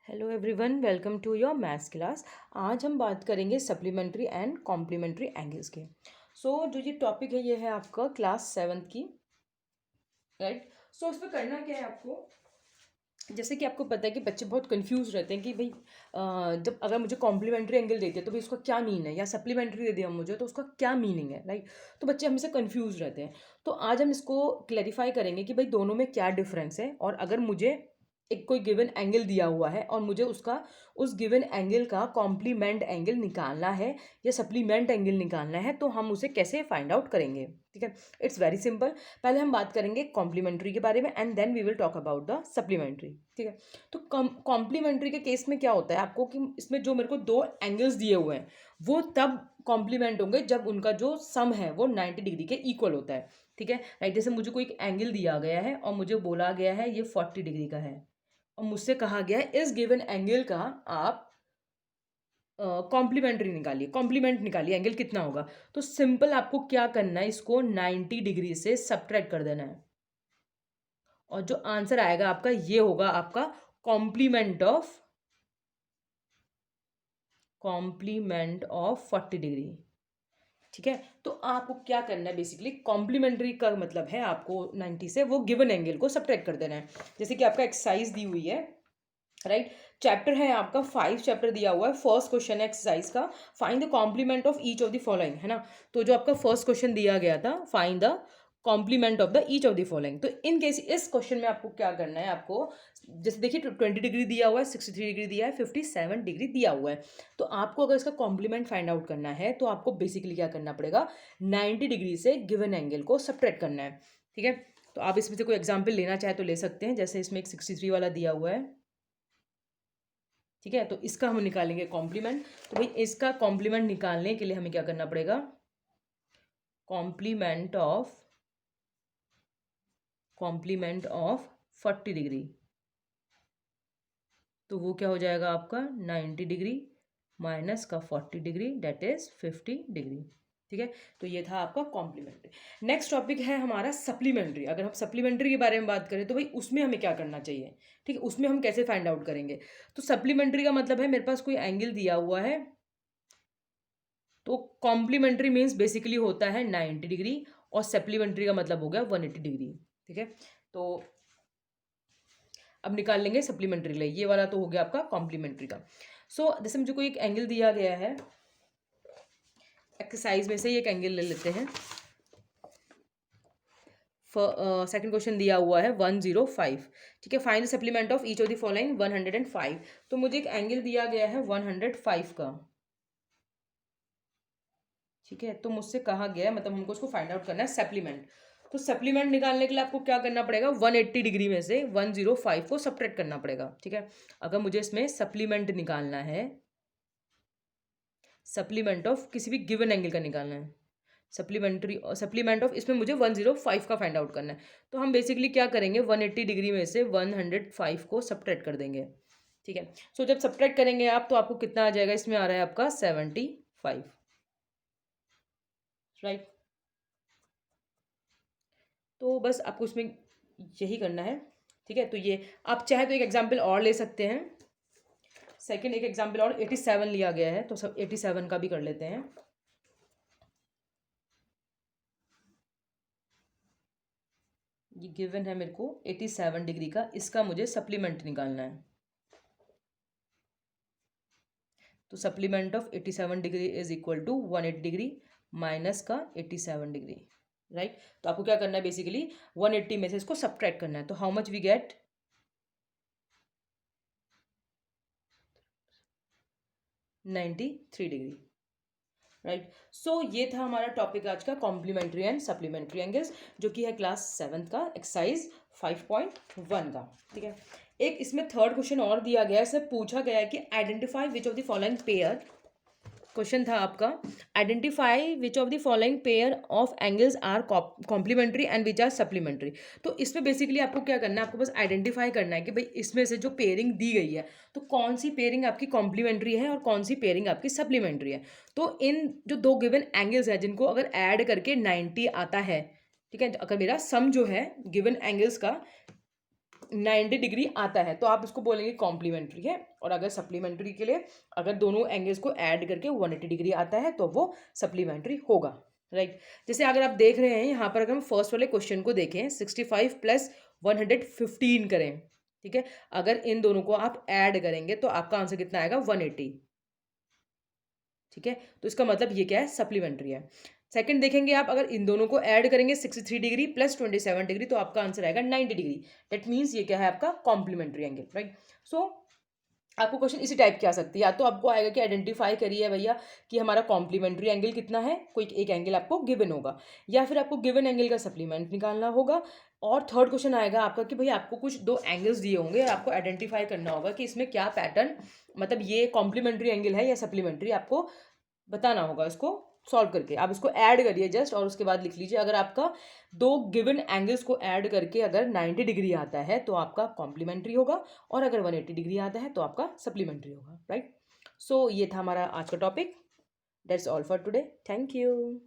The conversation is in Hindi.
Hello everyone, welcome to your maths class. आज हम बात करेंगे सप्लीमेंट्री एंड कॉम्प्लीमेंट्री एंगल्स के। जो ये टॉपिक है, ये है आपका क्लास 7th की, राइट। उसमें करना क्या है आपको, जैसे कि आपको पता है कि बच्चे बहुत कंफ्यूज रहते हैं कि भाई जब अगर मुझे कॉम्प्लीमेंट्री एंगल देते हैं तो भाई उसका क्या मीन है, या सप्लीमेंट्री दे दिया मुझे तो उसका क्या मीनिंग है, राइट। तो बच्चे हमेशा कंफ्यूज रहते हैं। तो आज हम इसको क्लैरिफाई करेंगे कि भाई दोनों में क्या डिफरेंस है, और अगर मुझे एक कोई गिवन एंगल दिया हुआ है और मुझे उसका उस गिवन एंगल का कॉम्प्लीमेंट एंगल निकालना है या सप्लीमेंट एंगल निकालना है, तो हम उसे कैसे फाइंड आउट करेंगे। ठीक है, इट्स वेरी सिंपल। पहले हम बात करेंगे कॉम्प्लीमेंट्री के बारे में and then we will talk about the supplementary. ठीक है, तो कॉम्प्लीमेंट्री के केस में क्या होता है आपको कि इसमें जो मेरे को दो एंगल्स दिए हुए हैं वो तब कॉम्प्लीमेंट होंगे जब उनका जो सम है वो 90 डिग्री के इक्वल होता है। ठीक है, राइट। जैसे मुझे कोई एक एंगल दिया गया है और मुझे बोला गया है ये 40 डिग्री का है, और मुझसे कहा गया है इस गिवन एंगल का आप कॉम्प्लीमेंट्री निकालिए, कॉम्प्लीमेंट निकालिए, एंगल कितना होगा। तो सिंपल आपको क्या करना है, इसको 90 डिग्री से सब्ट्रैक्ट कर देना है, और जो आंसर आएगा आपका ये होगा आपका कॉम्प्लीमेंट ऑफ 40 डिग्री। ठीक है, तो आपको क्या करना है, बेसिकली कॉम्प्लीमेंट्री का मतलब है आपको 90 से वो गिवन एंगल को सब्ट्रैक्ट कर देना है। जैसे कि आपका एक्सरसाइज दी हुई है, राइट। चैप्टर है आपका 5 चैप्टर दिया हुआ है। फर्स्ट क्वेश्चन है एक्सरसाइज का, find the complement of each of the following, है ना। तो जो आपका फर्स्ट क्वेश्चन दिया गया था, find the complement of the each of the following. तो इन केस इस क्वेश्चन में आपको क्या करना है, आपको जैसे देखिए 20 डिग्री दिया हुआ है, 63 डिग्री दिया है, 57 डिग्री दिया हुआ है। तो आपको अगर इसका कॉम्प्लीमेंट फाइंड आउट करना है तो आपको बेसिकली क्या करना पड़ेगा, 90 डिग्री से गिवन एंगल को सब्ट्रैक्ट करना है। ठीक है, तो आप इसमें से कोई एग्जाम्पल लेना चाहे तो ले सकते हैं। जैसे इसमें एक 63 वाला दिया हुआ है, ठीक है, तो इसका हम निकालेंगे कॉम्प्लीमेंट। तो भाई इसका कॉम्प्लीमेंट निकालने के लिए हमें क्या करना पड़ेगा, कॉम्प्लीमेंट ऑफ 40 डिग्री। तो वो क्या हो जाएगा आपका 90 डिग्री माइनस का 40 डिग्री, डेट इज 50 डिग्री। ठीक है, तो ये था आपका कॉम्प्लीमेंट्री। नेक्स्ट टॉपिक है हमारा सप्लीमेंट्री। अगर हम सप्लीमेंट्री के बारे में बात करें तो भाई उसमें हमें क्या करना चाहिए, ठीक है, उसमें हम कैसे फाइंड आउट करेंगे। तो सप्लीमेंट्री का मतलब है मेरे पास कोई एंगल दिया हुआ है, तो कॉम्प्लीमेंट्री मीन्स बेसिकली होता है 90 डिग्री, और सप्लीमेंट्री का मतलब हो गया 180 डिग्री। ठीक है, तो अब निकाल लेंगे सप्लीमेंट्री लिए। ये वाला तो हो गया आपका कॉम्प्लीमेंट्री का। जैसे मुझे कोई एक एंगल दिया गया है, एक्सरसाइज में से ही एक एंगल ले लेते हैं। सेकंड क्वेश्चन दिया हुआ है 105। ठीक है, find the supplement of each of the following 105। तो मुझे एक एंगल दिया गया है 105 का। ठीक है, तो मुझसे कहा गया है, मतलब हमको उसको फाइंड आउट करना है सप्लीमेंट। तो सप्लीमेंट निकालने के लिए आपको क्या करना पड़ेगा, 180 डिग्री में से 105 को सब्ट्रैक्ट करना पड़ेगा। ठीक है, अगर मुझे इसमें सप्लीमेंट निकालना है, सप्लीमेंट ऑफ किसी भी गिवन एंगल का निकालना है, सप्लीमेंट ऑफ इसमें मुझे 105 का फाइंड आउट करना है। तो हम बेसिकली क्या करेंगे, 180 डिग्री में से 105 को सब्ट्रैक्ट कर देंगे। ठीक है, जब सब्ट्रैक्ट करेंगे आप तो आपको कितना आ जाएगा, इसमें आ रहा है आपका 75, राइट। तो बस आपको उसमें यही करना है। ठीक है, तो ये आप चाहे तो एक एग्जाम्पल और ले सकते हैं। सेकंड एक एग्जाम्पल और 87 लिया गया है, तो सब 87 का भी कर लेते हैं। ये गिवन है मेरे को 87 डिग्री का, इसका मुझे सप्लीमेंट निकालना है। तो supplement of 87 degree is equal to 180 degree minus का 87 डिग्री, राइट। तो आपको क्या करना है, बेसिकली 180 में से इसको सब्ट्रैक्ट करना है। तो how much we get, 93 degree, right. ये था हमारा टॉपिक आज का, कॉम्प्लीमेंट्री एंड सप्लीमेंट्री एंगल्स, जो कि है क्लास 7th का एक्सरसाइज 5.1 का। ठीक है, एक इसमें थर्ड क्वेश्चन और दिया गया है। इसमें पूछा गया है कि identify which of the following pair, question था आपका, identify which of the following pair of angles are complementary and which are supplementary. तो इसमें बेसिकली आपको क्या करना है, आपको बस आइडेंटिफाई करना है कि भाई इसमें से जो पेयरिंग दी गई है तो कौन सी पेयरिंग आपकी कॉम्प्लीमेंट्री है और कौन सी पेयरिंग आपकी सप्लीमेंट्री है। तो इन जो दो गिवन एंगल्स है जिनको अगर ऐड करके 90 आता है, ठीक है, अगर मेरा सम जो है गिवन एंगल्स का 90 डिग्री आता है तो आप इसको बोलेंगे कॉम्प्लीमेंट्री है, और अगर सप्लीमेंट्री के लिए अगर दोनों एंगल्स को ऐड करके 180 डिग्री आता है तो वो सप्लीमेंट्री होगा, राइट। जैसे अगर आप देख रहे हैं यहाँ पर, अगर हम फर्स्ट वाले क्वेश्चन को देखें 65 प्लस 115 करें, ठीक है, अगर इन दोनों को आप ऐड करेंगे तो आपका आंसर कितना आएगा 180, ठीक है। तो इसका मतलब ये क्या है, सप्लीमेंट्री है। सेकंड देखेंगे आप, अगर इन दोनों को ऐड करेंगे 63 डिग्री प्लस 27 डिग्री तो आपका आंसर आएगा 90 डिग्री। दैट मीन्स ये क्या है आपका कॉम्प्लीमेंट्री एंगल, राइट। सो आपको क्वेश्चन इसी टाइप की आ सकती है, या तो आपको आएगा कि आइडेंटिफाई करिए भैया कि हमारा कॉम्प्लीमेंट्री एंगल कितना है, कोई एक एंगल आपको गिवन होगा, या फिर आपको गिवन एंगल का सप्लीमेंट निकालना होगा। और थर्ड क्वेश्चन आएगा आपका कि भैया आपको कुछ दो एंगल्स दिए होंगे और आपको आइडेंटिफाई करना होगा कि इसमें क्या पैटर्न, मतलब ये कॉम्प्लीमेंट्री एंगल है या सप्लीमेंट्री, आपको बताना होगा। इसको सॉल्व करके आप इसको ऐड करिए जस्ट, और उसके बाद लिख लीजिए अगर आपका दो गिवन एंगल्स को ऐड करके अगर 90 डिग्री आता है तो आपका कॉम्प्लीमेंट्री होगा, और अगर 180 डिग्री आता है तो आपका सप्लीमेंट्री होगा, राइट। सो ये था हमारा आज का topic. That's all for today, thank you.